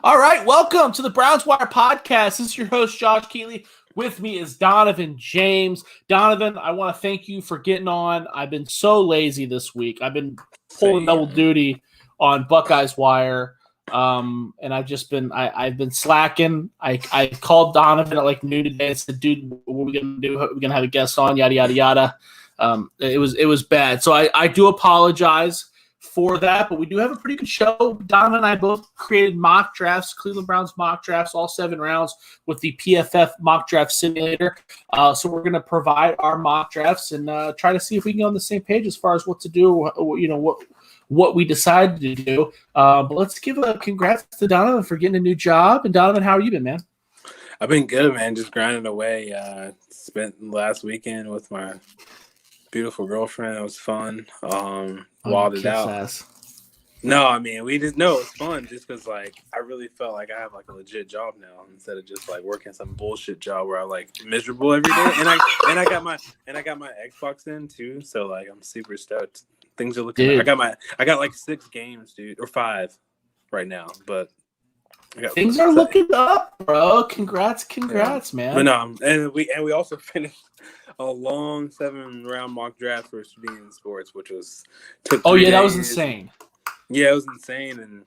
All right, welcome to the Browns Wire podcast. This is your host, Josh Keatley. With me is Donovan James. Donovan, I want to thank you for getting on. I've been so lazy this week. I've been pulling double duty on Buckeyes Wire, and I've been slacking. I called Donovan at like noon today and said, "Dude, what are we gonna do? We're gonna have a guest on, yada yada yada." It was bad, so I do apologize for that, but we do have a pretty good show. Donovan and I both created mock drafts, Cleveland Browns mock drafts, all 7 rounds with the PFF mock draft simulator. So we're going to provide our mock drafts and try to see if we can get on the same page as far as what to do, what we decided to do. But let's give a congrats to Donovan for getting a new job. And Donovan, how have you been, man? I've been good, man. Just grinding away. Spent last weekend with my beautiful girlfriend. It was fun. Walled it out. Ass. No, I mean it's fun just because like I really felt like I have like a legit job now instead of just like working some bullshit job where I like miserable every day. And I got my Xbox in too, so like I'm super stoked. Things are looking. I got like 6 games, dude, or 5 right now, but things are looking up, bro. Congrats, man. But no, and we also finished a long 7-round mock draft for Student Sports, which took 3 days. That was insane. Yeah, it was insane, and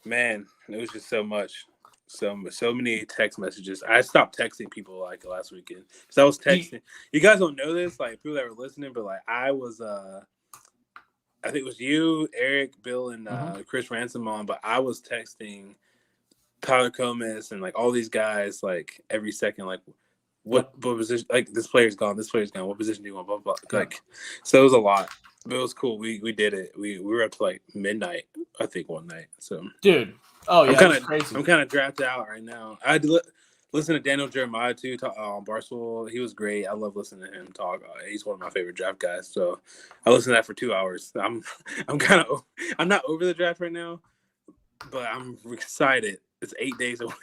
man, it was just so much, so many text messages. I stopped texting people like last weekend because I was texting. You guys don't know this, like people that were listening, but like I was, I think it was you, Eric, Bill, and Chris Ransom on, but I was texting Tyler Comas and like all these guys like every second, like what position, like this player's gone, what position do you want, blah blah, blah. Like so it was a lot, but it was cool. We did it. We were up to like midnight, I think, one night. So dude, I'm kind of drafted out right now. I had to listen to Daniel Jeremiah too on Barstool. He was great. I love listening to him talk. He's one of my favorite draft guys. So I listened to that for 2 hours. I'm not over the draft right now, but I'm excited. It's 8 days away.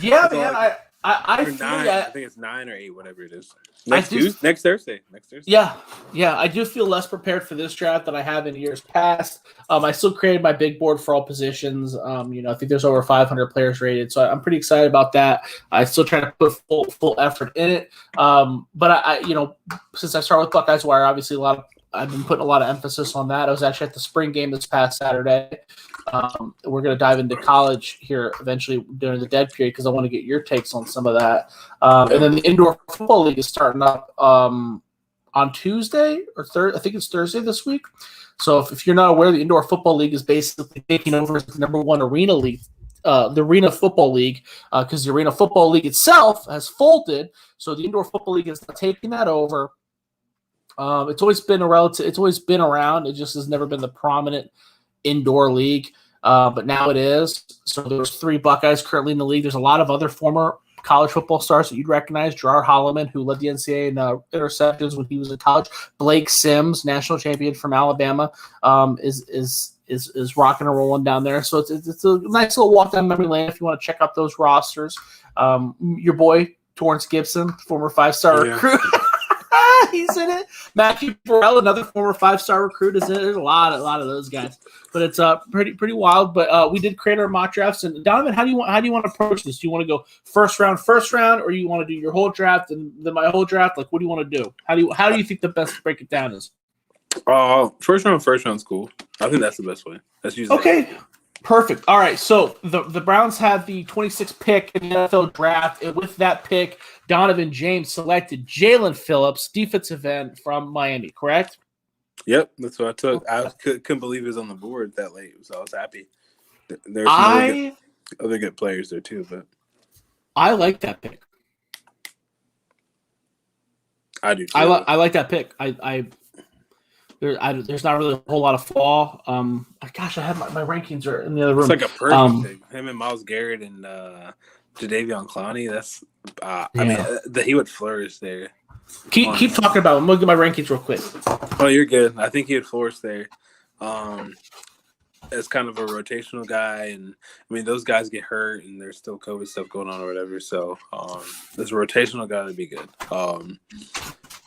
Yeah, man. I think it's 9 or 8, whatever it is. Next Thursday. Yeah. I do feel less prepared for this draft than I have in years past. I still created my big board for all positions. I think there's over 500 players rated, so I'm pretty excited about that. I still try to put full effort in it. But I since I started with Buckeyes Wire, obviously I've been putting a lot of emphasis on that. I was actually at the spring game this past Saturday. We're going to dive into college here eventually during the dead period because I want to get your takes on some of that. And then the Indoor Football League is starting up on Tuesday or Thursday. I think it's Thursday this week. So if you're not aware, the Indoor Football League is basically taking over as the number 1 arena league, the Arena Football League, because the Arena Football League itself has folded. So the Indoor Football League is taking that over. It's always been around. It just has never been the prominent indoor league, but now it is. So there's 3 Buckeyes currently in the league. There's a lot of other former college football stars that you'd recognize. Gerard Holloman, who led the NCAA in interceptions when he was in college. Blake Sims, national champion from Alabama, is rocking and rolling down there. So it's a nice little walk down memory lane if you want to check out those rosters. Your boy Torrance Gibson, former 5-star recruit. He's in it. Matthew Burrell, another former 5-star recruit, is in it. There's a lot of those guys, but it's pretty wild. But we did create our mock drafts. And Donovan, how do you want to approach this? Do you want to go first round, or you want to do your whole draft and then my whole draft? Like, what do you want to do? How do you think the best to break it down is? First round's cool. I think that's the best way. That's usually okay. Perfect. All right, so the Browns have the 26th pick in the NFL draft, and with that pick, Donovan James selected Jalen Phillips, defensive end from Miami, correct? Yep, that's what I took. I couldn't believe he was on the board that late, so I was happy. There's other good players there too, but I like that pick. I do too. I like that pick. There's not really a whole lot of flaw. Gosh, I have my rankings are in the other room. It's like a perfect pick. Him and Myles Garrett and Jadeveon Clowney. That's I mean, he would flourish there. Keep talking about him. I'm gonna get my rankings real quick. Oh, you're good. I think he would flourish there. As kind of a rotational guy, and I mean those guys get hurt, and there's still COVID stuff going on or whatever. So this rotational guy would be good.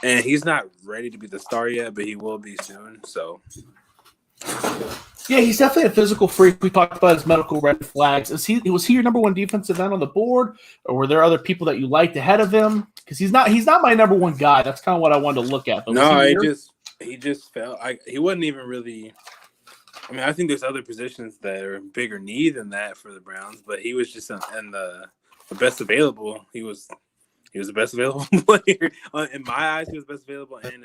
And he's not ready to be the star yet, but he will be soon. So Yeah, he's definitely a physical freak. We talked about his medical red flags. Was he your number one defensive end on the board, or were there other people that you liked ahead of him? Because he's not my number one guy. That's kind of what I wanted to look at. But No, he just felt he wasn't even really. I mean, I think there's other positions that are in bigger need than that for the Browns, but he was just in the best available. He was the best available player in my eyes. He was best available, and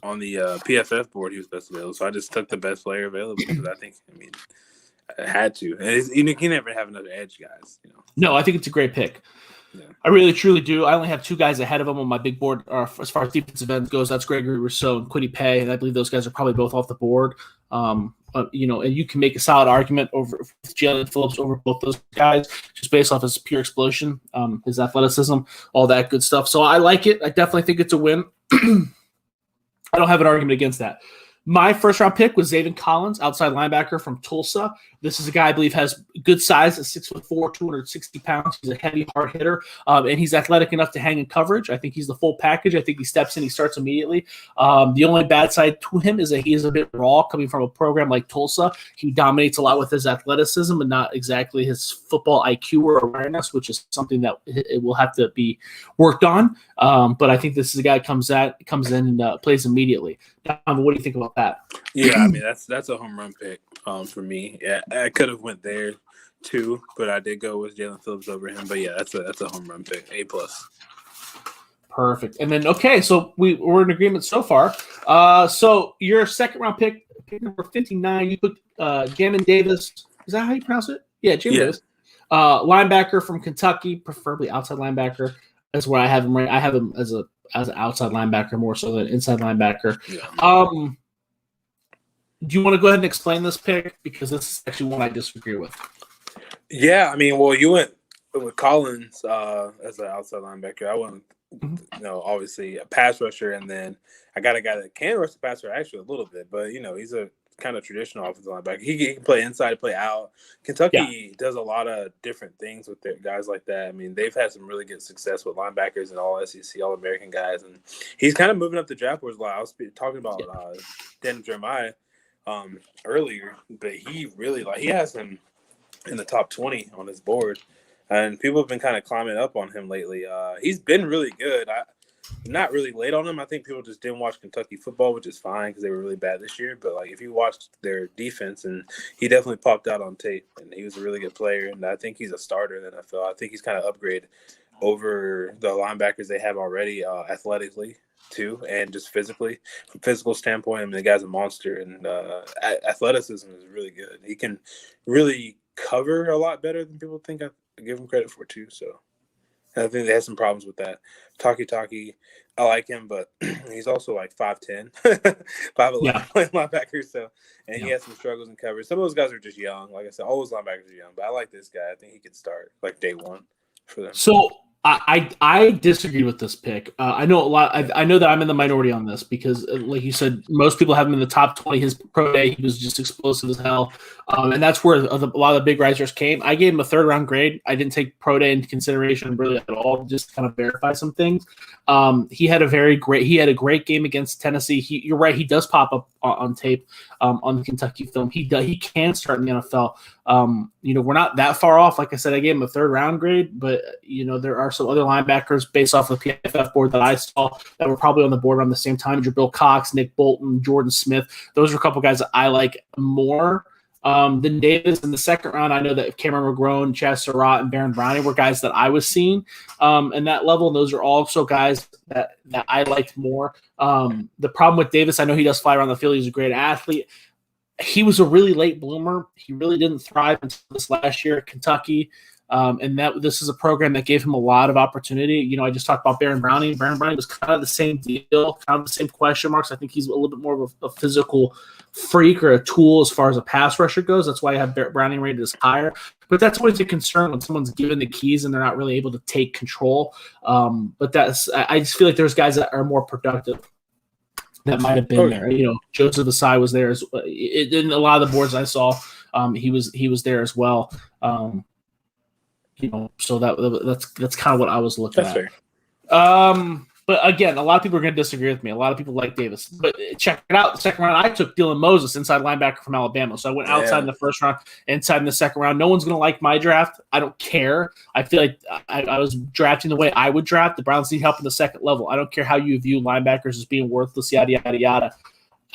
on the PFF board, he was best available. So I just took the best player available because I had to. And you can never have another edge, guys. No, I think it's a great pick. Yeah. I really, truly do. I only have two guys ahead of him on my big board as far as defensive ends goes. That's Gregory Rousseau and Kwity Paye, and I believe those guys are probably both off the board. And you can make a solid argument over Jalen Phillips over both those guys just based off his pure explosion, his athleticism, all that good stuff. So I like it. I definitely think it's a win. I don't have an argument against that. My first-round pick was Zaven Collins, outside linebacker from Tulsa. This is a guy I believe has good size at 6'4", 260 pounds. He's a heavy, hard hitter, and he's athletic enough to hang in coverage. I think he's the full package. I think he steps in, he starts immediately. The only bad side to him is that he is a bit raw coming from a program like Tulsa. He dominates a lot with his athleticism and not exactly his football IQ or awareness, which is something that it will have to be worked on. But I think this is a guy comes in and plays immediately. Donovan, what do you think about that? Yeah, I mean that's a home run pick for me. Yeah, I could have went there too, but I did go with Jalen Phillips over him. But yeah, that's a home run pick, A+. Perfect. And then so we're in agreement so far. So your second round pick number 59, you put Jamin Davis. Is that how you pronounce it? Yeah, Jamin Davis. Linebacker from Kentucky, preferably outside linebacker. That's where I have him. Right, I have him as an outside linebacker more so than inside linebacker. Yeah. Do you want to go ahead and explain this pick? Because this is actually one I disagree with. Yeah, I mean, well, you went with Collins as an outside linebacker. I went, obviously a pass rusher, and then I got a guy that can rush the passer actually a little bit, but he's a kind of traditional offensive linebacker. He can play inside, play out. Kentucky does a lot of different things with their guys like that. I mean, they've had some really good success with linebackers and all SEC, all American guys, and he's kind of moving up the draft boards a lot. I was talking about Dan Jeremiah earlier, but he really he has him in the top 20 on his board, and people have been kind of climbing up on him lately. He's been really good. Not really late on him. I think people just didn't watch Kentucky football, which is fine because they were really bad this year. But if you watched their defense, and he definitely popped out on tape, and he was a really good player. And I think he's a starter in the NFL. I think he's kind of upgraded over the linebackers they have already, athletically too, and just physically. From physical standpoint, I mean, the guy's a monster, and athleticism is really good. He can really cover a lot better than people think I give him credit for too. So I think they had some problems with that. Taki, I like him, but he's also 5'10", 5'11", playing linebacker. So, and he has some struggles in coverage. Some of those guys are just young. Like I said, all those linebackers are young, but I like this guy. I think he could start day one for them. So I disagree with this pick. I know a lot. I know that I'm in the minority on this because, like you said, most people have him in the top 20. His pro day, he was just explosive as hell, and that's where a lot of the big risers came. I gave him a 3rd round grade. I didn't take pro day into consideration really at all, just to kind of verify some things. He had a great game against Tennessee. You're right. He does pop up on tape on the Kentucky film. He can start in the NFL. We're not that far off. Like I said, I gave him a 3rd round grade, but there are some other linebackers based off the PFF board that I saw that were probably on the board around the same time. Jabril Cox, Nick Bolton, Jordan Smith. Those are a couple guys that I like more than Davis. In the 2nd round, I know that Cameron McGrone, Chaz Surratt, and Baron Browning were guys that I was seeing in that level. And those are also guys that I liked more. The problem with Davis, I know he does fly around the field. He's a great athlete. He was a really late bloomer. He really didn't thrive until this last year at Kentucky. And this is a program that gave him a lot of opportunity. I just talked about Baron Browning. Baron Browning was kind of the same deal, kind of the same question marks. I think he's a little bit more of a physical freak or a tool as far as a pass rusher goes. That's why I have Browning rated as higher. But that's always a concern when someone's given the keys and they're not really able to take control. But I just feel like there's guys that are more productive that might have been there. Joseph Asai was there in a lot of the boards I saw. He was there as well. So that's kind of what I was looking at. Fair. But again, a lot of people are going to disagree with me. A lot of people like Davis. But check it out. The second round, I took Dylan Moses, inside linebacker from Alabama. So I went outside in the first round, inside in the second round. No one's going to like my draft. I don't care. I feel like I was drafting the way I would draft. The Browns need help in the second level. I don't care how you view linebackers as being worthless, yada, yada, yada.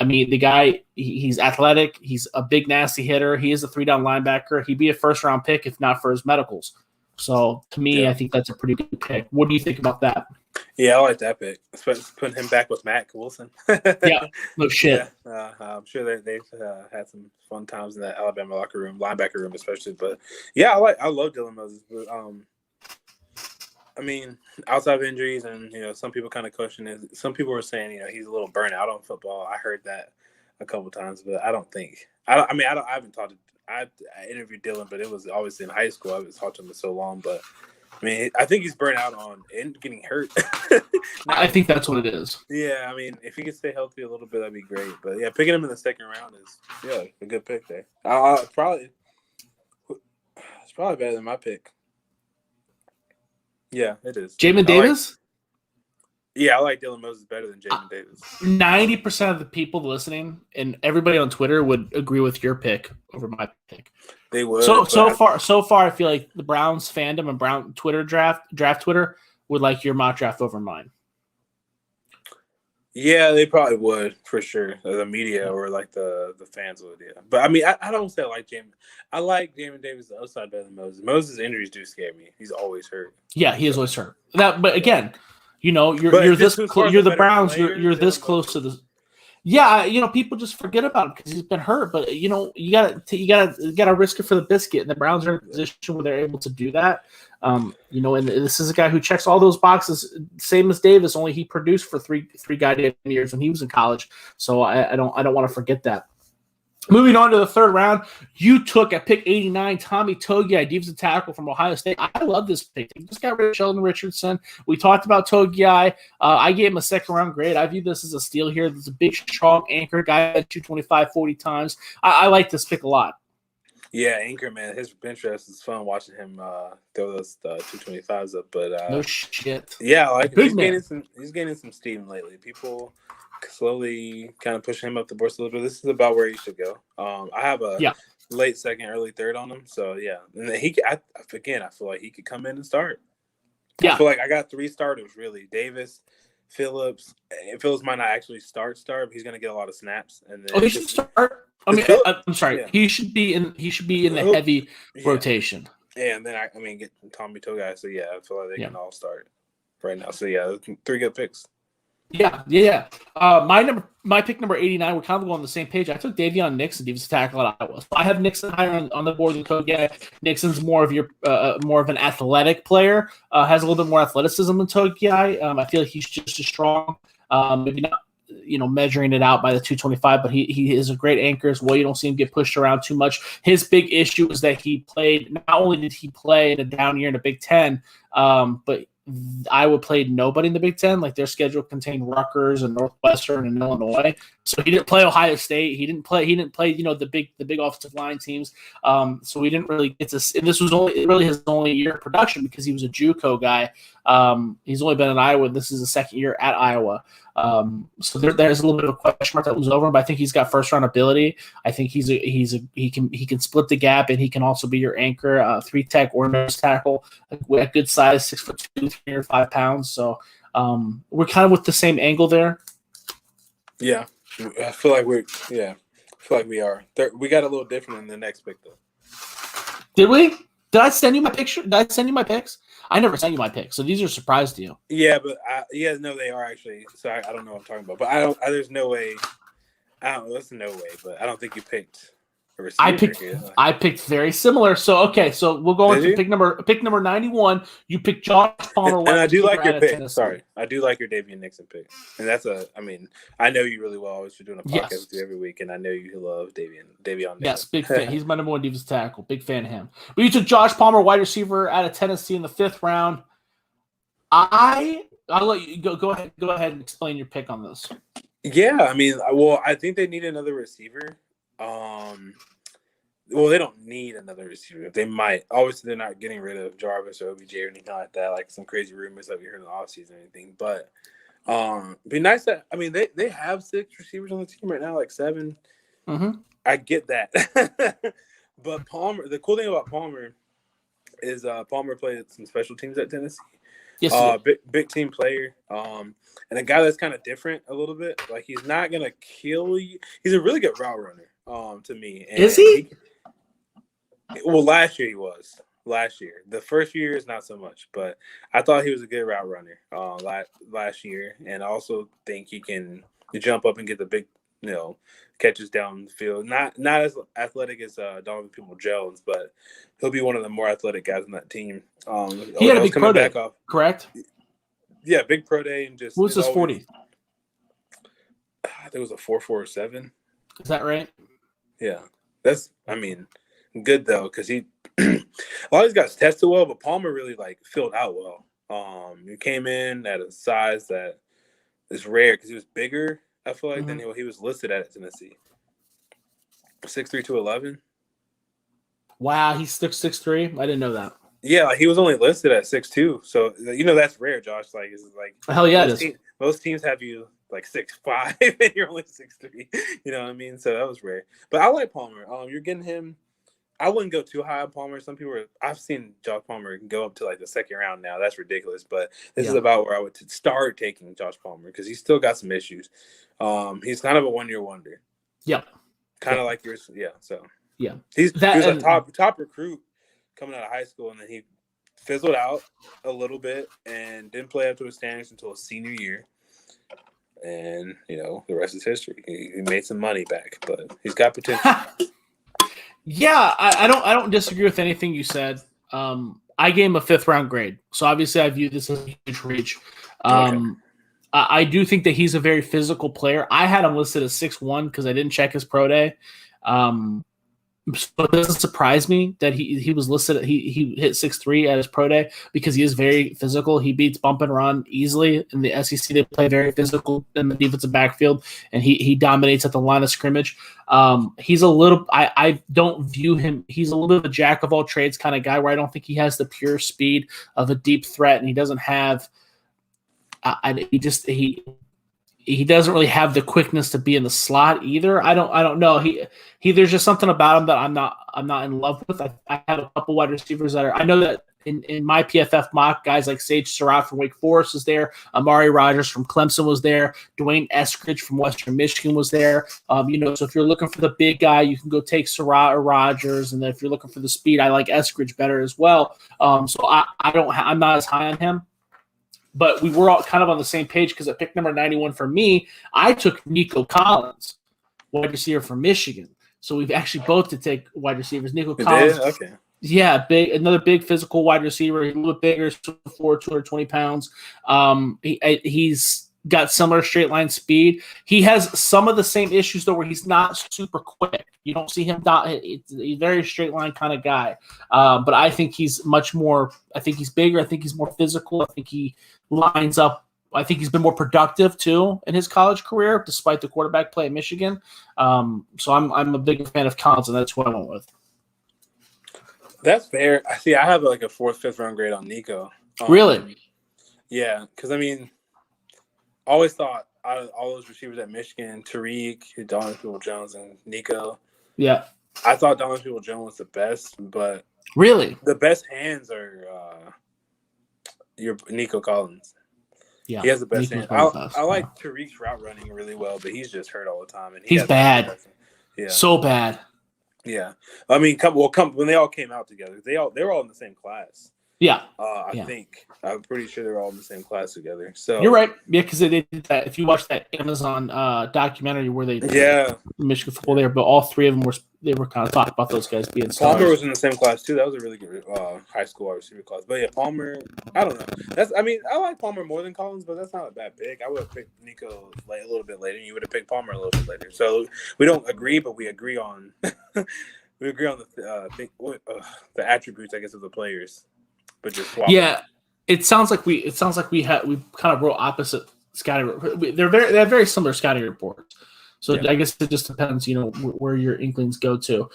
I mean, the guy, he's athletic. He's a big, nasty hitter. He is a 3-down linebacker. He'd be a first-round pick if not for his medicals. So, to me, I think that's a pretty good pick. What do you think about that? Yeah, I like that pick. Putting him back with Matt Wilson. Yeah, no shit. Yeah, I'm sure they've had some fun times in that Alabama locker room, linebacker room especially. But, yeah, I love Dylan Moses. But, I mean, outside of injuries and, some people kind of question it. Some people were saying, he's a little burnt out on football. I heard that a couple times, but I don't think. I haven't talked to. I interviewed Dylan, but it was obviously in high school. I haven't talked to him for so long, but I mean, I think he's burnt out on and getting hurt. I think that's what it is. Yeah, I mean, if he could stay healthy a little bit, that'd be great. But yeah, picking him in the second round is a good pick there. It's probably better than my pick. Yeah, it is. Jamin Davis? I like Dylan Moses better than Jamin Davis. 90% of the people listening and everybody on Twitter would agree with your pick over my pick. They would. So far, I feel like the Browns fandom and Brown Twitter draft Twitter would like your mock draft over mine. Yeah, they probably would for sure. The media or like the fans would, yeah. But I mean, I don't say I like Jamin. I like Jamin Davis the outside better than Moses. Moses' injuries do scare me. He's always hurt. Yeah, he is always hurt. But again, you're this close. You're the Browns. Player, you're this close to the. Yeah, people just forget about him because he's been hurt. But you gotta risk it for the biscuit, and the Browns are in a position where they're able to do that. And this is a guy who checks all those boxes, same as Davis. Only he produced for three goddamn years when he was in college. So I don't want to forget that. Moving on to the third round, you took at pick 89 Tommy Togiai, defensive tackle from Ohio State. I love this pick. He just got rid of Sheldon Richardson. We talked about Togiai. I gave him a second-round grade. I view this as a steal here. There's a big, strong anchor guy at 225 40 times. I like this pick a lot. Yeah, anchor, man. His bench press is fun watching him throw those 225s up. But no shit. Yeah, like he's gaining some steam lately. People slowly kind of pushing him up the board a little bit. This is about where he should go. I have a late second, early third on him. So yeah, and then I feel like he could come in and start. Yeah, I feel like I got 3 starters really: Davis, Phillips. Phillips might not actually start, but he's going to get a lot of snaps. And then he should start. I mean, I'm sorry. Yeah. He should be in the heavy rotation. Yeah, and then get Tommy Togiai. So yeah, I feel like they can all start right now. So yeah, 3 good picks. Yeah. My pick number 89. We're kind of on the same page. I took Davion Nixon, defensive tackle at Iowa. So I have Nixon higher on the board than Togiai. Nixon's more of an athletic player. Has a little bit more athleticism than Togiai. I feel like he's just as strong. Maybe not, measuring it out by the 225, but he is a great anchor as well. You don't see him get pushed around too much. His big issue is that he played. Not only did he play in a down year in the Big Ten, but Iowa played nobody in the Big Ten. Like their schedule contained Rutgers and Northwestern and Illinois. So he didn't play Ohio State. He didn't play, the big offensive line teams. So we didn't really get to, and this was really his only year of production because he was a JUCO guy. He's only been in Iowa. This is the second year at Iowa. So there's a little bit of a question mark that was over him, but I think he's got first round ability. I think he can split the gap, and he can also be your anchor, 3-tech or nose tackle, a good size, 6'2", 305 pounds. So we're kind of with the same angle there. Yeah, I feel like we are. We got a little different in the next pick though. Did we? Did I send you my picture? Did I send you my picks? I never sent you my picks, so these are a surprise to you. Yeah, but they are actually. So I don't know what I'm talking about, but there's no way. There's no way, but I don't think you picked a receiver. I picked very similar. So we'll go into pick number 91. You picked Josh Palmer. And I do like your pick. Tennessee. Sorry, I do like your Davion Nixon pick, and that's I know you really well. I was doing a podcast with you every week, and I know you love Davion Nixon. Yes, big fan. He's my number 1 defensive tackle. Big fan of him. But you took Josh Palmer, wide receiver, out of Tennessee in the 5th round. I'll let you go ahead and explain your pick on this. Yeah, I think they need another receiver. They don't need another receiver. They might. Obviously, they're not getting rid of Jarvis or OBJ or anything like that, like some crazy rumors that we heard in the offseason or anything. But Be nice that they have 6 receivers on the team right now, like 7. Mm-hmm. I get that, but Palmer. The cool thing about Palmer is Palmer played some special teams at Tennessee. Yes, big team player. And a guy that's kind of different a little bit. Like he's not gonna kill you. He's a really good route runner. To me, and is he? Well, last year he was. Last year, the first few years not so much, but I thought he was a good route runner last year, and I also think he can jump up and get the big, catches down the field. Not as athletic as Donovan Jones, but he'll be one of the more athletic guys on that team. He had a big pro day, correct? Yeah, big pro day, and just what was his 40? I think it was a 4.47. Is that right? Yeah, that's good though, because he a lot of these guys tested well, but Palmer really filled out well. He came in at a size that is rare because he was bigger. I feel like than he was listed at Tennessee. 6'3", 211. Wow, he's 6'3". I didn't know that. Yeah, he was only listed at 6'2", so that's rare, Josh. Hell yeah, it is. Most teams have you 6'5", and you're only 6'3". You know what I mean? So that was rare. But I like Palmer. You're getting him. I wouldn't go too high on Palmer. Some people I've seen Josh Palmer go up to the second round now. That's ridiculous. But this is about where I would start taking Josh Palmer because he's still got some issues. He's kind of a 1-year wonder. Yeah. Kind of like yours. Yeah. So yeah, he was a top recruit coming out of high school, and then he fizzled out a little bit and didn't play up to his standards until his senior year. And the rest is history. He made some money back, but he's got potential. Yeah, I don't disagree with anything you said. I gave him a 5th round grade, so obviously I view this as a huge reach. I do think that he's a very physical player. I had him listed as 6'1" because I didn't check his pro day. So it doesn't surprise me that he was listed. He hit 6'3" at his pro day because he is very physical. He beats bump and run easily. In the SEC, they play very physical in the defensive backfield, and he dominates at the line of scrimmage. He's a little. I don't view him. He's a little bit of a jack of all trades kind of guy where I don't think he has the pure speed of a deep threat, and he doesn't have. He doesn't really have the quickness to be in the slot either. I don't know. He there's just something about him that I'm not in love with. I have a couple wide receivers that I know that in my PFF mock, guys like Sage Surratt from Wake Forest was there, Amari Rogers from Clemson was there, Dwayne Eskridge from Western Michigan was there. So if you're looking for the big guy, you can go take Surratt or Rogers, and then if you're looking for the speed, I like Eskridge better as well. So I'm not as high on him. But we were all kind of on the same page because at pick number 91 for me, I took Nico Collins, wide receiver from Michigan. So we've actually both to take wide receivers. Nico Collins, okay, yeah, another big physical wide receiver. He's a little bit bigger, 4'4", 220 pounds. He's got similar straight line speed. He has some of the same issues though, where he's not super quick. You don't see him he's a very straight line kind of guy. But I think he's much more. I think he's bigger. I think he's more physical. I think he lines up. I think he's been more productive too in his college career, despite the quarterback play at Michigan. So I'm a big fan of Collins, and that's what I went with. That's fair. I see. I have a 4th, 5th round grade on Nico. Really? Yeah, because I always thought out of all those receivers at Michigan, Tariq, Donovan Jones, and Nico. Yeah. I thought Donovan Jones was the best, but really the best hands are your Nico Collins. Yeah, he has the best hands. I like Tariq's route running really well, but he's just hurt all the time, and he's bad. Yeah, so bad. Yeah, when they all came out together, they were all in the same class. Yeah. I think. I'm pretty sure they're all in the same class together. So you're right. Yeah, because they did that. If you watch that Amazon documentary where they Michigan football there, but all 3 of them were kind of talking about those guys being stars. Palmer was in the same class too. That was a really good high school wide receiver class. But yeah, Palmer, I don't know. I like Palmer more than Collins, but that's not a bad pick. I would have picked Nico a little bit later, and you would have picked Palmer a little bit later. So we don't agree, but we agree on the attributes, I guess, of the players. But just swap. Yeah, it sounds like we kind of wrote opposite scouting. They have very similar scouting reports. So yeah. I guess it just depends, where your inklings go to.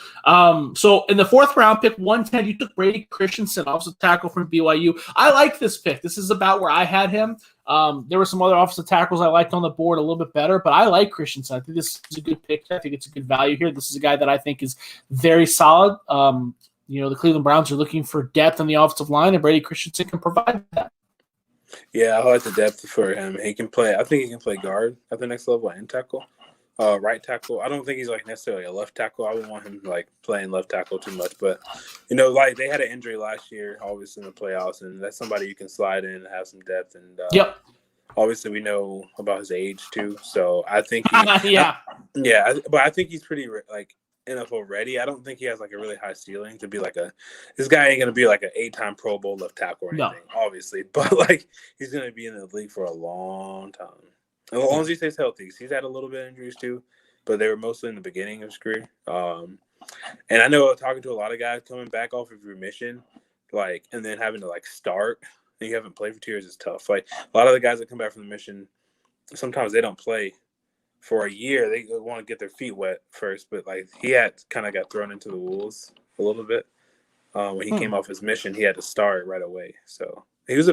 So in the 4th round, pick 110, you took Brady Christensen, also tackle from BYU. I like this pick. This is about where I had him. There were some other offensive tackles I liked on the board a little bit better, but I like Christensen. I think this is a good pick. I think it's a good value here. This is a guy that I think is very solid. The Cleveland Browns are looking for depth on the offensive line, and Brady Christensen can provide that. Yeah, I like the depth for him. He can play. I think he can play guard at the next level and tackle. Right tackle. I don't think he's like necessarily a left tackle. I wouldn't want him like playing left tackle too much. But like they had an injury last year, obviously in the playoffs, and that's somebody you can slide in and have some depth. And yep. Obviously we know about his age too, so I think but I think he's pretty like NFL ready. I don't think he has like a really high ceiling to be like this guy ain't gonna be like an 8-time Pro Bowl left tackle or anything, obviously. But like he's gonna be in the league for a long time. As long as he stays healthy. He's had a little bit of injuries too, but they were mostly in the beginning of his career. And I know talking to a lot of guys coming back off of remission, like, and then having to like start, and you haven't played for 2 years is tough. Like a lot of the guys that come back from the mission, sometimes they don't play for a year. They want to get their feet wet first, but like he had kind of got thrown into the wolves a little bit. When he came off his mission, he had to start right away. So he was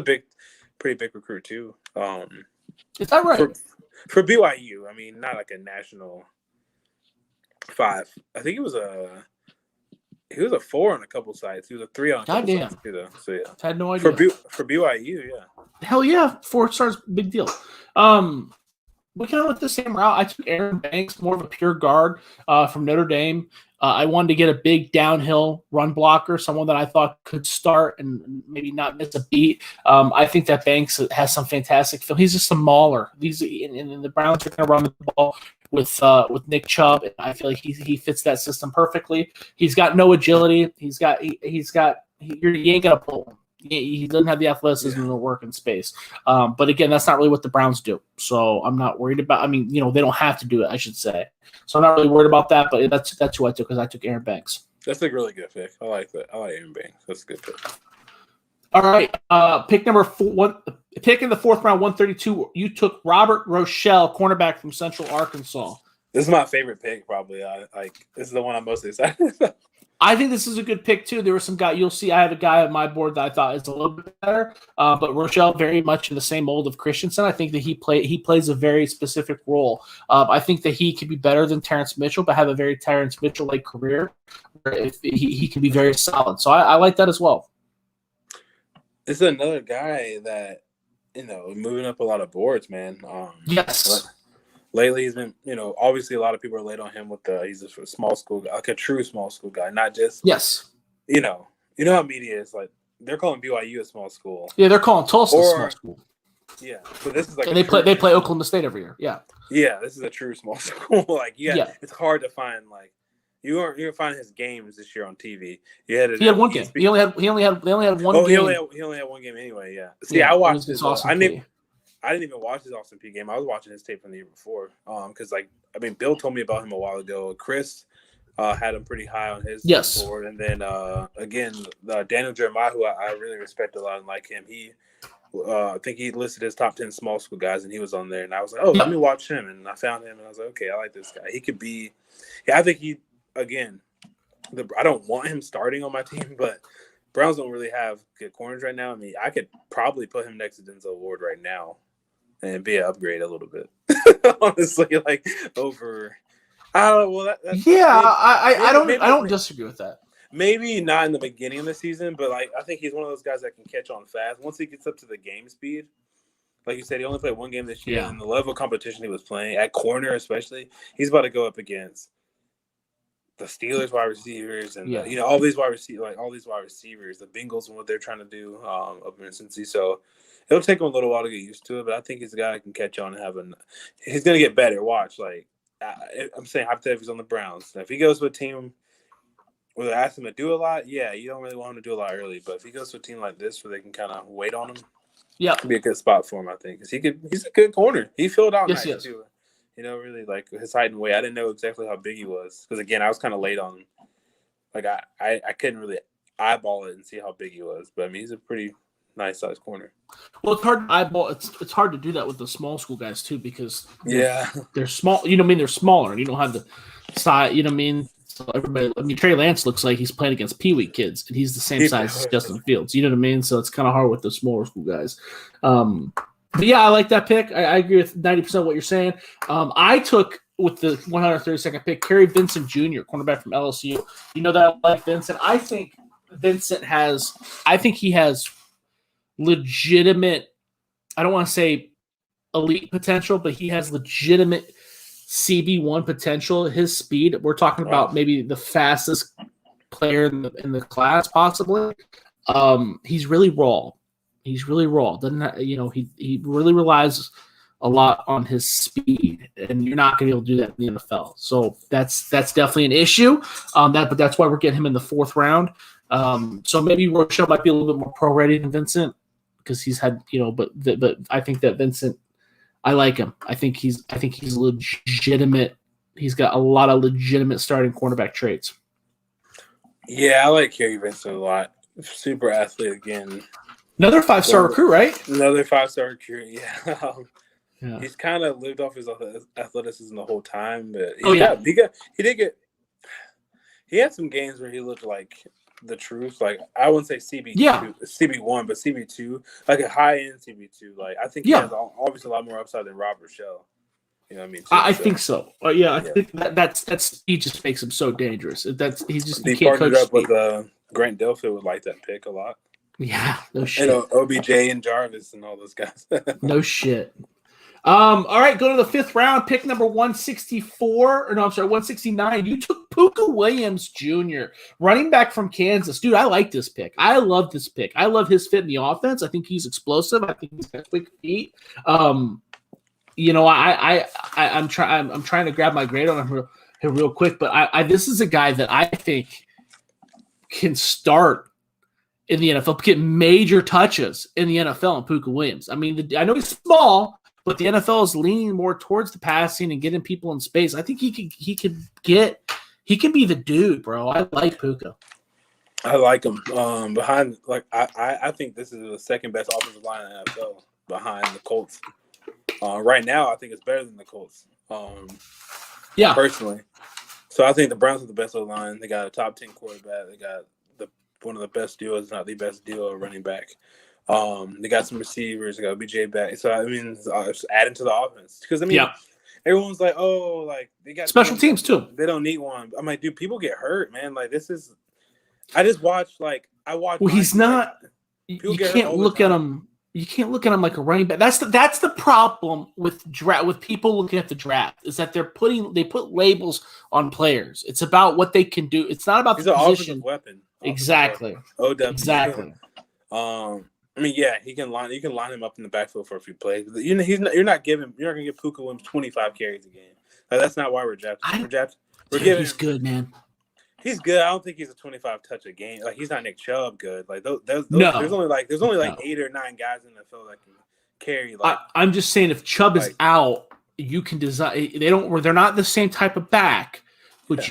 pretty big recruit too. Is that right? For BYU, I mean, not like a national 5. I think he was a 4 on a couple sites. He was a 3 on a couple sites too, though. So yeah, I had no idea. For BYU, yeah. Hell yeah, 4 stars, big deal. We kind of went the same route. I took Aaron Banks, more of a pure guard from Notre Dame. I wanted to get a big downhill run blocker, someone that I thought could start and maybe not miss a beat. I think that Banks has some fantastic film. He's just a mauler. And the Browns are going to run the ball with Nick Chubb, and I feel like he fits that system perfectly. He's got no agility. You ain't gonna pull him. He doesn't have the athleticism to work in space. But again, that's not really what the Browns do. So I'm not worried about. I mean, they don't have to do it, I should say. So I'm not really worried about that. But that's who I took, because I took Aaron Banks. That's a really good pick. I like that. I like Aaron Banks. That's a good pick. All right, pick number 4. Pick in the 4th round, 132. You took Robert Rochelle, cornerback from Central Arkansas. This is my favorite pick, probably. This is the one I'm most excited about. I think this is a good pick too. There were some guy you'll see. I have a guy on my board that I thought is a little bit better, but Rochelle very much in the same mold of Christensen. I think that he plays a very specific role. I think that he could be better than Terrence Mitchell, but have a very Terrence Mitchell-like career where if he can be very solid. So I like that as well. This is another guy that moving up a lot of boards, man. Yes. Lately, he's been, obviously a lot of people are late on him with he's a small school guy, like a true small school guy, not just, yes. You know how media is, like, they're calling BYU a small school. Yeah, they're calling Tulsa a small school. Yeah, so this is like, and they play Oklahoma State every year. Yeah. Yeah, this is a true small school. Like, it's hard to find, like, you're finding his games this year on TV. He had one game. They only had one game. He only had one game anyway. Yeah. See, I watched this. I didn't even watch his Austin Peay game. I was watching his tape from the year before. Because Bill told me about him a while ago. Chris had him pretty high on his board, and then again, Daniel Jeremiah, who I really respect a lot and like him. I think he listed his top 10 small school guys, and he was on there. And I was like, let me watch him. And I found him, and I was like, okay, I like this guy. He could be. Yeah, I think again. I don't want him starting on my team, but Browns don't really have good corners right now. I mean, I could probably put him next to Denzel Ward right now and be an upgrade a little bit. Honestly, like over. I don't know. Well, I don't disagree with that. Maybe not in the beginning of the season, but like I think he's one of those guys that can catch on fast once he gets up to the game speed. Like you said, he only played one game this year, and the level of competition he was playing at corner, especially, he's about to go up against the Steelers wide receivers and all these wide receivers, the Bengals and what they're trying to do up in Cincy. So it'll take him a little while to get used to it, but I think he's a guy that can catch on and he's going to get better. Watch, like I'm saying, hypothetically, he's on the Browns. Now, if he goes to a team where they ask him to do a lot, you don't really want him to do a lot early. But if he goes to a team like this where they can kind of wait on him, it'll be a good spot for him, I think, because he's a good corner. He filled out nice too. Really like his height and weight. I didn't know exactly how big he was because again, I was kind of late on. Like I couldn't really eyeball it and see how big he was, but I mean he's a pretty nice sized corner. Well, it's hard to eyeball. It's hard to do that with the small school guys too because they're small. They're smaller and you don't have the size. So everybody. Trey Lance looks like he's playing against Pee Wee kids and he's the same size as Justin Fields. You know what I mean? So it's kind of hard with the smaller school guys. But yeah, I like that pick. I agree with 90% of what you're saying. I took with the 132nd pick, Kerry Vincent Jr., cornerback from LSU. You know that I like Vincent. I think he has legitimate, I don't want to say elite potential, but he has legitimate CB1 potential. His speed, we're talking about maybe the fastest player in the class, possibly. He's really raw. Doesn't he really relies a lot on his speed, and you're not going to be able to do that in the NFL. So that's definitely an issue. But that's why we're getting him in the 4th round. So maybe Rochelle might be a little bit more pro ready than Vincent because he's had, but I think that Vincent, I like him. I think he's legitimate. He's got a lot of legitimate starting cornerback traits. Yeah, I like Kerry Vincent a lot. Super athlete again. Another 5-star recruit, right? Another 5-star recruit, yeah. Yeah. He's kind of lived off his athleticism the whole time, but he had some games where he looked like the truth. Like, I wouldn't say CB1, but CB2, like a high end CB2. Like, I think he has obviously a lot more upside than Rochelle. You know what I mean? I think so. I think that's he just makes him so dangerous. He can't partnered up with Grant Delpit would like that pick a lot. Yeah, no shit. And OBJ and Jarvis and all those guys. No shit. All right, go to the 5th round, pick number 169. You took Puka Williams Jr., running back from Kansas. Dude, I like this pick. I love this pick. I love his fit in the offense. I think he's explosive. I think he's got quick feet. I'm trying to grab my grade on him real quick, but this is a guy that I think can start in the NFL, get major touches in the NFL, and Puka Williams. I mean, I know he's small, but the NFL is leaning more towards the passing and getting people in space. I think he can be the dude, bro. I like Puka. I like him. Behind, like, I think this is the second best offensive line in the NFL behind the Colts. Right now, I think it's better than the Colts. Personally. So I think the Browns are the best O-line. They got a top 10 quarterback. They got one of the best duos, not the best duo, running back. They got some receivers. They got BJ back. So, I mean, it's adding to the offense. Because, I mean, everyone's like, oh, like, they got special teams, too. They don't need one. I'm like, dude, people get hurt, man. Like, this is – I just watched, like, Well, he's not – you can't look at him – you can't look at him like a running back. That's the problem with people looking at the draft, is that they put labels on players. It's about what they can do. It's not about the position. Weapon. Exactly. Exactly. I mean, yeah, you can line him up in the backfield for a few plays. You're not gonna give Puka Williams 25 carries a game. Like, that's not why we're drafting. He's good, man. He's good. I don't think he's a 25 touch a game. Like, he's not Nick Chubb good. Like, there's only 8 or 9 guys in the field that can carry. Like, I'm just saying, if Chubb is out, you can design. They're not the same type of back, but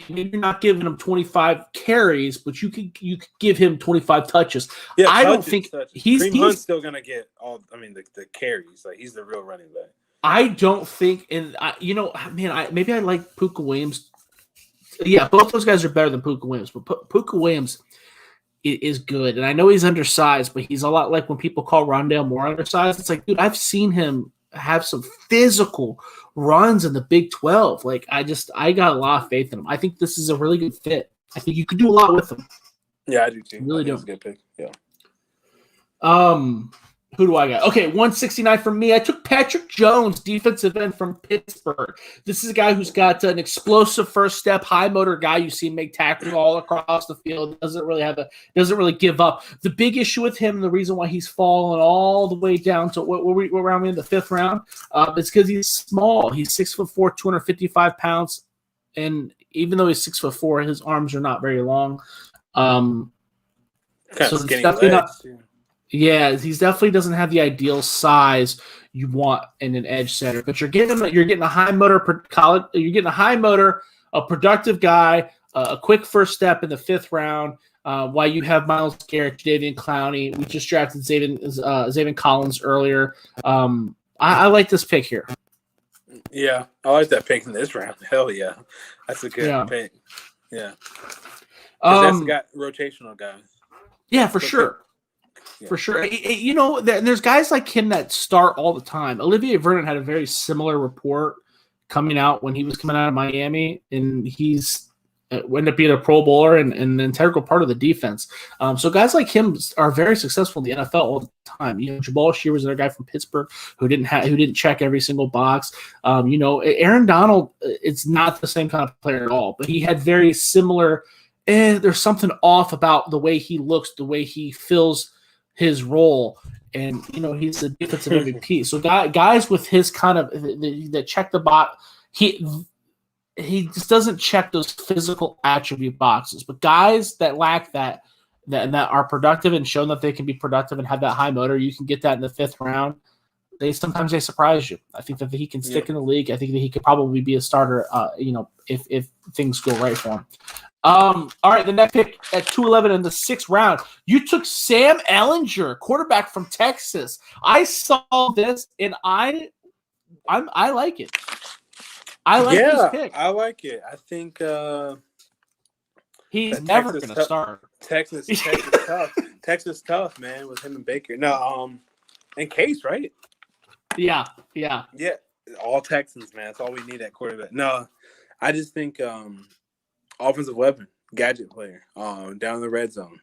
you're not giving him 25 carries, but you could give him 25 touches. Yeah, I don't think he's still gonna get all. I mean, the carries. Like, he's the real running back. I don't think, and maybe I like Puka Williams. Yeah, both those guys are better than Puka Williams, but Puka Williams is good. And I know he's undersized, but he's a lot like when people call Rondale Moore undersized. It's like, dude, I've seen him have some physical runs in the Big 12. Like, I got a lot of faith in him. I think this is a really good fit. I think you could do a lot with him. Yeah, I do too. Really do. It's a good pick. Yeah. Who do I got? Okay, 169 from me. I took Patrick Jones, defensive end from Pittsburgh. This is a guy who's got an explosive first step, high motor guy. You see him make tackles all across the field. Doesn't really give up. The big issue with him, the reason why he's fallen all the way down to what round we in the 5th round, is because he's small. He's 6'4", 255 pounds, and even though he's 6'4", his arms are not very long. Kind of skinny legs. Yeah, he definitely doesn't have the ideal size you want in an edge center. But you're getting a high motor a productive guy, a quick first step in the 5th round. While you have Myles Garrett, Jadeveon Clowney, we just drafted Zaven Collins earlier. I like this pick here. Yeah, I like that pick in this round. Hell yeah, that's a good pick. Yeah, that's got rotational guys. Yeah, for sure. For sure. There's guys like him that start all the time. Olivier Vernon had a very similar report coming out when he was coming out of Miami, and he's ended up being a Pro Bowler and an integral part of the defense. So guys like him are very successful in the NFL all the time. Jabal Shear was another guy from Pittsburgh who didn't check every single box. Aaron Donald, it's not the same kind of player at all, but he had very similar. There's something off about the way he looks, the way he fills his role, and he's a defensive MVP. So guys with his kind of that check the box, he just doesn't check those physical attribute boxes. But guys that lack that are productive and show that they can be productive and have that high motor, you can get that in the 5th round. Sometimes they surprise you. I think that he can stick in the league. I think that he could probably be a starter. If things go right for him. All right, the next pick at 211 in the 6th round, you took Sam Ehlinger, quarterback from Texas. I saw this and I like it. I like this pick. I like it. I think he's never going to start. Texas tough. Texas tough, man, with him and Baker. No, and Case, right? Yeah. All Texans, man. That's all we need at quarterback. No, I just think offensive weapon, gadget player, down in the red zone.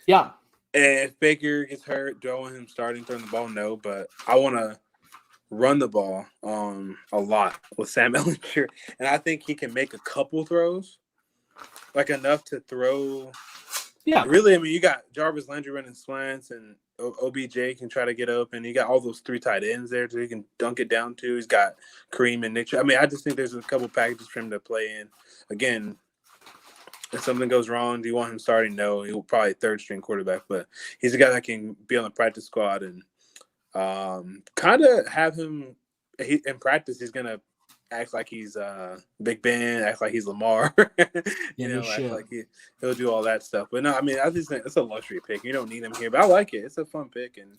Yeah. If Baker gets hurt, do I want him throwing the ball? No, but I want to run the ball a lot with Sam Ehlinger, and I think he can make a couple throws, like enough to throw. Yeah, really. I mean, you got Jarvis Landry running slants, and OBJ can try to get open. You got all those 3 tight ends there, so he can dunk it down to. He's got Kareem and Nick. I mean, I just think there's a couple packages for him to play in. Again, if something goes wrong, do you want him starting? No, he'll probably 3rd-string quarterback, but he's a guy that can be on the practice squad and kind of have him in practice. He's gonna act like he's Big Ben, act like he's Lamar, act like he'll do all that stuff. But no, I mean, I just think it's a luxury pick. You don't need him here, but I like it. It's a fun pick, and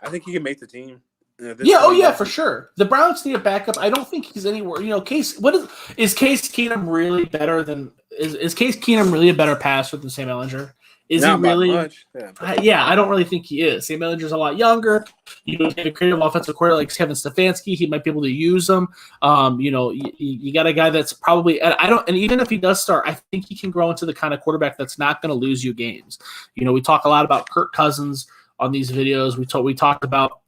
I think he can make the team. For sure. The Browns need a backup. I don't think he's anywhere. Case. What is Case Keenum really better than? Is Case Keenum really a better passer than Sam Ehlinger? Is Not he really? Much. I don't really think he is. Sam Ehlinger's a lot younger. Get a creative offensive coordinator like Kevin Stefanski. He might be able to use them. You got a guy that's probably. And even if he does start, I think he can grow into the kind of quarterback that's not going to lose you games. We talk a lot about Kirk Cousins on these videos. We talked about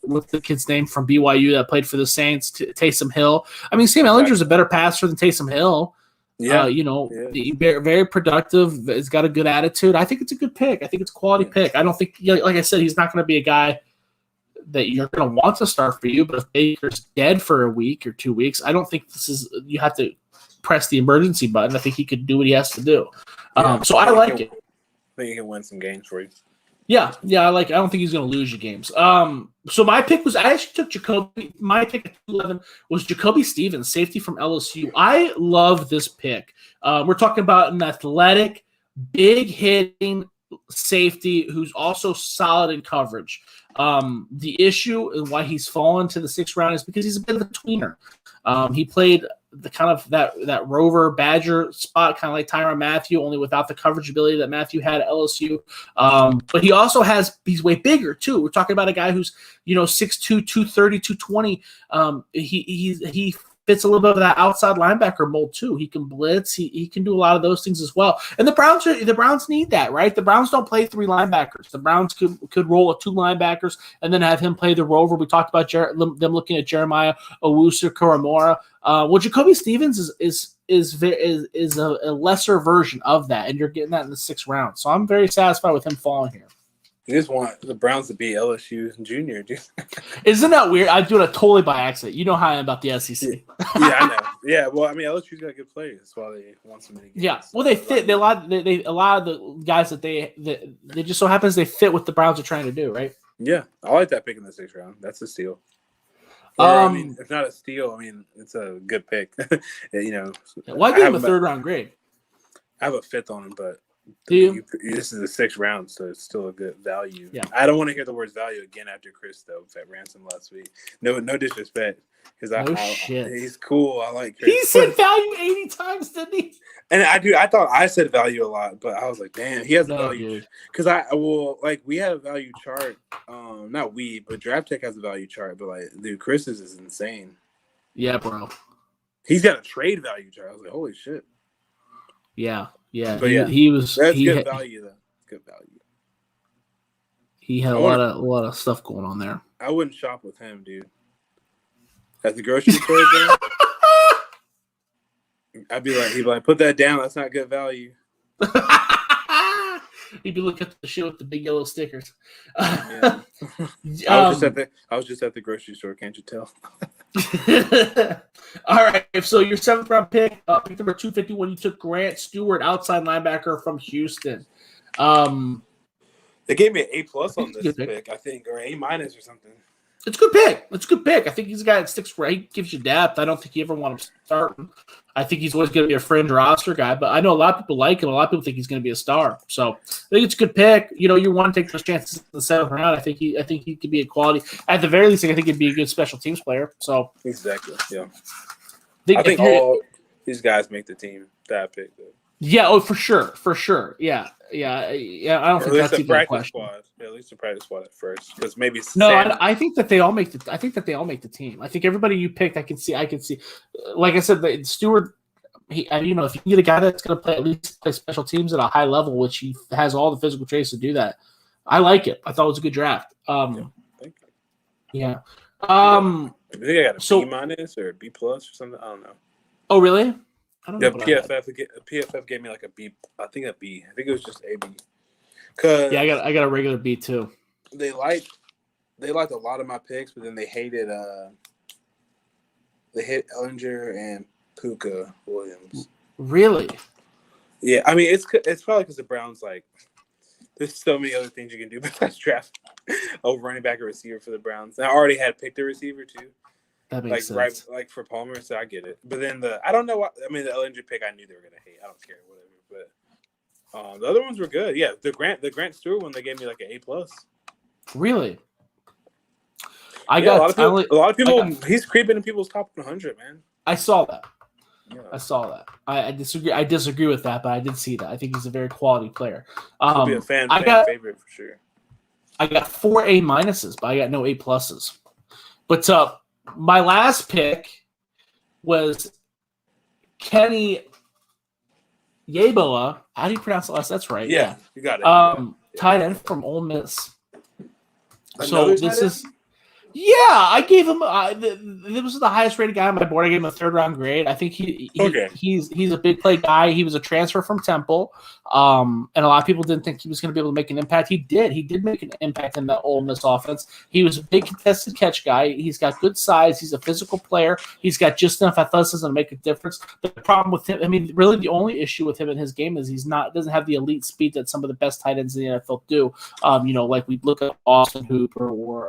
what's the kid's name from BYU that played for the Saints, Taysom Hill. I mean, Sam Ehlinger's a better passer than Taysom Hill. Very productive. He's got a good attitude. I think it's a good pick. I think it's a quality pick. I don't think, like I said, he's not going to be a guy that you're going to want to start for you. But if Baker's dead for a week or 2 weeks, I don't think you have to press the emergency button. I think he could do what he has to do. So I like it. I think he can win some games for you. Yeah, I don't think he's going to lose you games. So my pick was, I actually took Jacoby. My pick at 211 was Jacoby Stevens, safety from LSU. I love this pick. We're talking about an athletic, big hitting safety who's also solid in coverage. The issue and why he's fallen to the 6th round is because he's a bit of a tweener. He played the kind of that rover Badger spot, kind of like Tyrann Mathieu, only without the coverage ability that Mathieu had at LSU. But he also he's way bigger too. We're talking about a guy who's 6'2", 230, 220. He fits a little bit of that outside linebacker mold too. He can blitz. He can do a lot of those things as well. And the Browns need that, right? The Browns don't play 3 linebackers. The Browns could roll with 2 linebackers and then have him play the rover. We talked about them looking at Jeremiah Owusu-Koramoah. Well, Jacoby Stevens is a lesser version of that, and you're getting that in the 6th round. So I'm very satisfied with him falling here. You just want the Browns to beat LSU junior, dude. Isn't that weird? I do it totally by accident. You know how I am about the SEC. Yeah, I know. Yeah, well, I mean, LSU's got good players. That's why they won so many games. Yeah, well, they fit. A lot of the guys that they just so happens they fit what the Browns are trying to do, right? Yeah, I like that pick in the 6th round. That's a steal. I mean, it's not a steal. I mean, it's a good pick. Why give him a 3rd round grade? I have a 5th on him, but This is the 6th round, so it's still a good value. Yeah. I don't want to hear the words value again after Chris though at ransom last week. No disrespect, because shit. He's cool. I like Chris. He said value 80 times, didn't he? And I thought I said value a lot, but I was like, damn, he has a value. Because we had a value chart. Not we, but Draft Tech has a value chart. But like, dude, Chris's is insane. Yeah, bro. He's got a trade value chart. I was like, holy shit. Yeah. But he was. That's good value though. Good value. He had a lot of stuff going on there. I wouldn't shop with him, dude. At the grocery store, bro. He'd be like, put that down. That's not good value. He'd be looking at the shit with the big yellow stickers. Yeah. I was just at the grocery store. Can't you tell? All right. So your 7th round pick, pick number 251, you took Grant Stewart, outside linebacker from Houston. They gave me an A+ on this pick, I think, or A- or something. It's a good pick. I think he's a guy that sticks right, gives you depth. I don't think you ever want him starting. I think he's always going to be a fringe roster guy, but I know a lot of people like him. A lot of people think he's going to be a star. So I think it's a good pick. You want to take those chances in the 7th round. I think he could be a quality. At the very least, I think he'd be a good special teams player. So exactly, yeah. I think all these guys make the team. That pick, though. Yeah, for sure. Yeah. I don't think that's even a question. Squad. Yeah, at least the practice squad at first, because maybe I think that they all make the. I think that they all make the team. I think everybody you picked, I can see. Like I said, Stewart. If you can get a guy that's going to at least play special teams at a high level, which he has all the physical traits to do that, I like it. I thought it was a good draft. Yeah. I think I got a B- or a B+ or something. I don't know. Oh, really? I don't know. PFF gave me like a B. I think a B. I think it was just A B. Yeah, I got a regular B too. They liked a lot of my picks, but then they hated Ellinger and Puka Williams. Really? Yeah, I mean it's probably because the Browns there's so many other things you can do besides draft a running back or receiver for the Browns. And I already had picked a receiver too. That makes sense. Right, for Palmer, so I get it. But then I don't know what the Ellinger pick I knew they were gonna hate. I don't care, whatever. But the other ones were good. Yeah, the Grant Stewart one they gave me like an A+. Really? A lot of people. He's creeping in people's top 100, man. I saw that. Yeah. I saw that. I disagree. I disagree with that, but I did see that. I think he's a very quality player. He'll be a fan favorite for sure. I got 4 A-, but I got no A+. But my last pick was Kenny Yeboah. How do you pronounce the last? That's right. Yeah, you got it. Tight end from Ole Miss. Another so this is. Yeah, I gave him. This was the highest rated guy on my board. I gave him a 3rd round grade. I think he's a big play guy. He was a transfer from Temple, and a lot of people didn't think he was going to be able to make an impact. He did. He did make an impact in the Ole Miss offense. He was a big contested catch guy. He's got good size. He's a physical player. He's got just enough athleticism to make a difference. The problem with him, really, the only issue with him in his game is doesn't have the elite speed that some of the best tight ends in the NFL do. Like we look at Austin Hooper or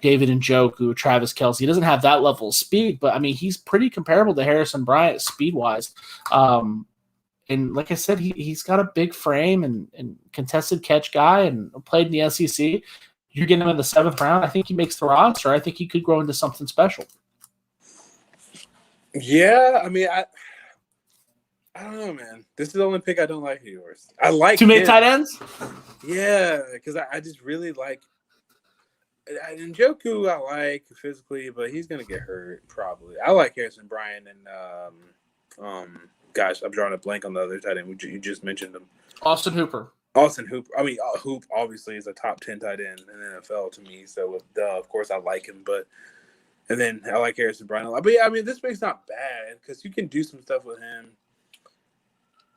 David Njoku, Travis Kelce. He doesn't have that level of speed, but he's pretty comparable to Harrison Bryant speed wise. And like I said, he's got a big frame and contested catch guy and played in the SEC. You're getting him in the 7th round. I think he makes the roster. I think he could grow into something special. Yeah, I don't know, man. This is the only pick I don't like of yours. I like too many tight ends. Yeah, because I just really like. Njoku I like physically, but he's gonna get hurt probably. I like Harrison Bryant and gosh, I'm drawing a blank on the other tight end. You just mentioned him. Austin Hooper. Hoop obviously is a top 10 tight end in the NFL to me. So of course I like him, and then I like Harrison Bryant a lot. But yeah, this pick's not bad because you can do some stuff with him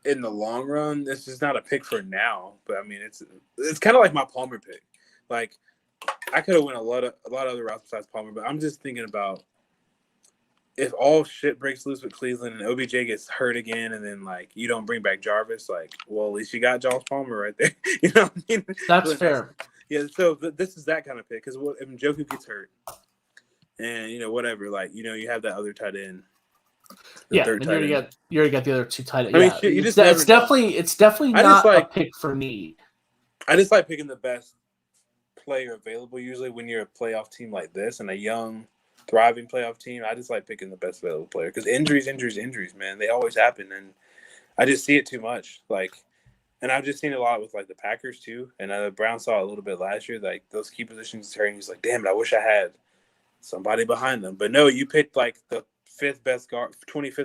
in the long run. This is not a pick for now, but it's kind of like my Palmer pick. Like I could have went a lot of other routes besides Palmer, but I'm just thinking about if all shit breaks loose with Cleveland and OBJ gets hurt again, and then you don't bring back Jarvis, well, at least you got Josh Palmer right there. You know what I mean? That's fair. Yeah. So this is that kind of pick because if Njoku gets hurt, and whatever, you have that other tight end. The Yeah, third and tight end. you already got the other two tight ends. I mean, Yeah, shit, you it's, just never it's definitely I just not a like- pick for need. I just like picking the best player available. Usually, when you're a playoff team like this and a young, thriving playoff team, I just like picking the best available player because injuries, man, they always happen, and I just see it too much. Like, and I've just seen it a lot with like the Packers too, and the Browns saw it a little bit last year. Like those key positions turning, he's like, damn it, I wish I had somebody behind them. But no, you picked like the 25th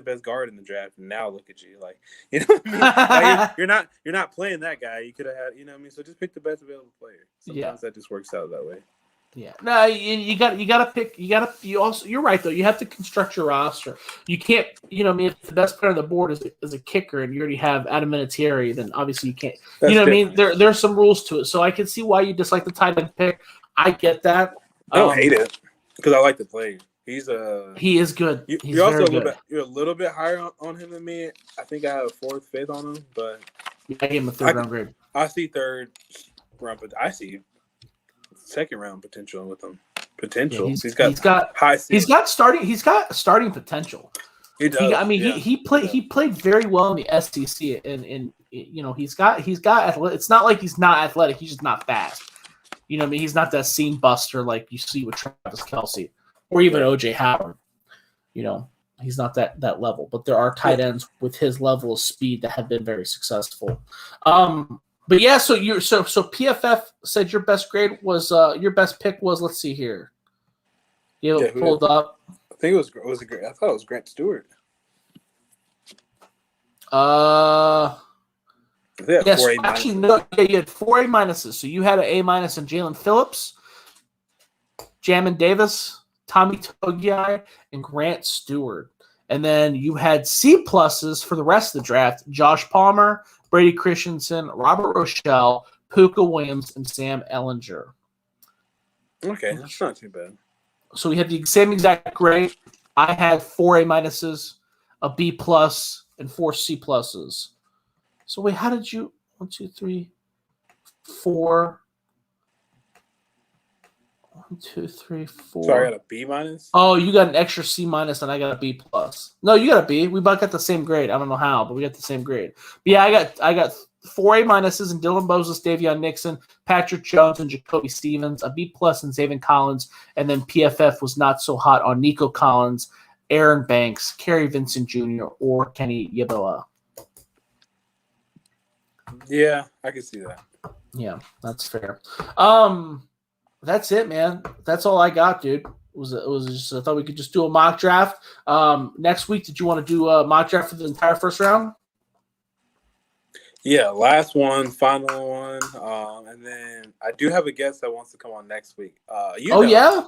best guard in the draft, and now look at you, like, you know what I mean? Like, you're not playing that guy. You could have had, you know what I mean? So just pick the best available player. Sometimes that just works out that way. Yeah, no, you got to pick. You're right though. You have to construct your roster. You can't, you know, what I mean, if the best player on the board is a kicker, and you already have Adam Vinatieri, then obviously you can't. That's you know what I mean? different. There's some rules to it, so I can see why you dislike the tight end pick. I get that. I don't hate it because I like the player. He is good. You're also good. You're a little bit higher on him than me. I think I have a 4th, 5th on him, but I gave him a 3rd round grade. I see 3rd round, but I see 2nd round potential with him. Yeah, he's got high ceiling. He's got starting potential. He does. He played very well in the SEC, and you know he's got it's not like he's not athletic. He's just not fast. You know what I mean? He's not that seam buster like you see with Travis Kelce or even OJ Howard. You know, he's not that level. But there are tight ends with his level of speed that have been very successful. But yeah, so PFF said your best grade was your best pick was, let's see here. You pulled up. I think it was great. I thought it was Grant Stewart. Yes, actually, no. Yeah, you had 4 A minuses. So you had an A minus in Jalen Phillips, Jamin Davis, Tommy Togiai, and Grant Stewart. And then you had C pluses for the rest of the draft: Josh Palmer, Brady Christensen, Robert Rochelle, Puka Williams, and Sam Ellinger. Okay, that's not too bad. So we had the same exact grade. I had 4 A minuses, a B plus, and 4 C pluses. So wait, how did you 1, 2, 3, 4? 1, 2, 3, 4. So I got a B minus? Oh, you got an extra C minus and I got a B plus. No, you got a B. We both got the same grade. I don't know how, but we got the same grade. But yeah, I got 4 A minuses in Dylan Moses, Davion Nixon, Patrick Jones, and Jacoby Stevens, a B plus in Zaven Collins, and then PFF was not so hot on Nico Collins, Aaron Banks, Kerry Vincent Jr., or Kenny Yeboah. Yeah, I can see that. Yeah, that's fair. That's it, man. That's all I got, dude. It was just, I thought we could just do a mock draft. Next week, did you want to do a mock draft for the entire first round? Yeah, last one, final one, and then I do have a guest that wants to come on next week. Yeah,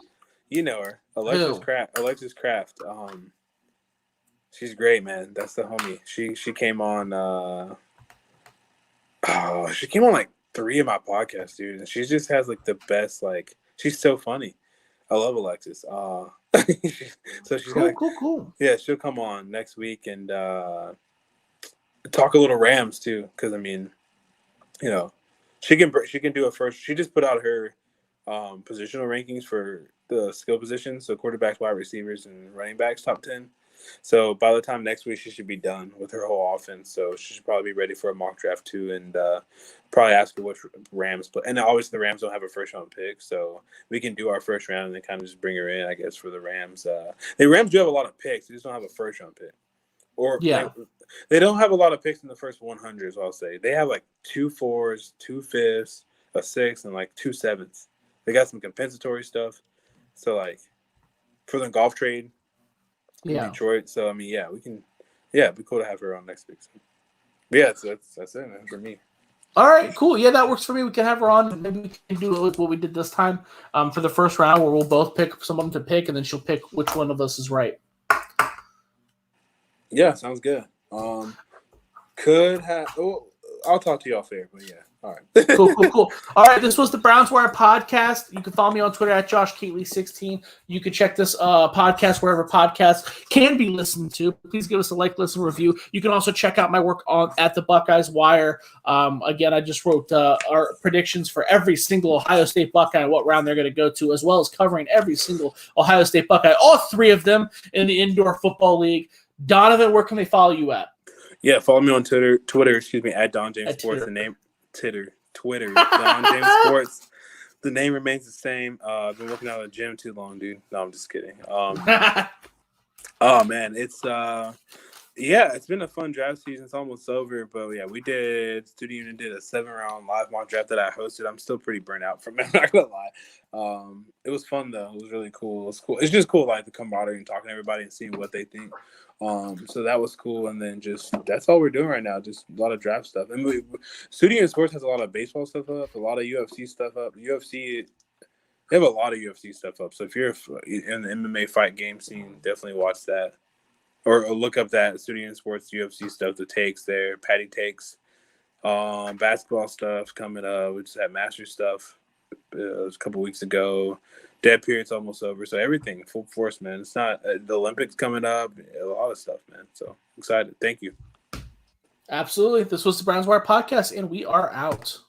you know her, Alexis Craft. She's great, man. That's the homie. She came on. She came on like 3 of my podcasts, dude, and she just has like the best. Like, she's so funny. I love Alexis. So she's cool. Yeah, she'll come on next week and talk a little Rams too, because I mean, you know, she can do it first. She just put out her positional rankings for the skill positions, so quarterbacks, wide receivers, and running backs, top 10. So by the time next week, she should be done with her whole offense. So she should probably be ready for a mock draft too, and probably ask her which Rams play. And obviously the Rams don't have a first round pick, so we can do our first round and then kind of just bring her in, I guess, for the Rams. The Rams do have a lot of picks; they just don't have a first round pick. Or they don't have a lot of picks in the first 100. So I'll say they have like 2 4s, 2 5s, a 6, and like 2 7s. They got some compensatory stuff. So like for the golf trade. In Detroit, so I mean, yeah, we can. Yeah, it'd be cool to have her on next week. So. But yeah, that's it, man, for me. All right, cool. Yeah, that works for me. We can have her on. Maybe we can do what we did this time for the first round, where we'll both pick someone to pick, and then she'll pick which one of us is right. Yeah, sounds good. Could have. Oh, I'll talk to you off air, but yeah. All right. Cool. All right, this was the Browns Wire podcast. You can follow me on Twitter at JoshKeatley16. You can check this podcast wherever podcasts can be listened to. Please give us a like, listen, review. You can also check out my work at the Buckeyes Wire. Again, I just wrote our predictions for every single Ohio State Buckeye, what round they're going to go to, as well as covering every single Ohio State Buckeye, all 3 of them in the Indoor Football League. Donovan, where can they follow you at? Yeah, follow me on Twitter, at Don James Sports. The name, Twitter, Don James Sports. The name remains the same. I've been working out at the gym too long, dude. No, I'm just kidding. Oh, man, it's been a fun draft season. It's almost over, but yeah, Studio Union did a 7-round live mock draft that I hosted. I'm still pretty burnt out from it, I'm not gonna lie. It was fun though. It was really cool. It's just cool, like the camaraderie and talking to everybody and seeing what they think. So that was cool, and then just that's all we're doing right now. Just a lot of draft stuff. And Studio Union Sports has a lot of baseball stuff up, a lot of UFC stuff up. They have a lot of UFC stuff up. So if you're in the MMA fight game scene, definitely watch that. Or look up that Studio and Sports UFC stuff, the takes there, Patty takes, basketball stuff coming up. We just had Master stuff a couple weeks ago. Dead period's almost over, so everything full force, man. It's not the Olympics coming up, a lot of stuff, man. So excited. Thank you. Absolutely. This was the Browns Wire podcast, and we are out.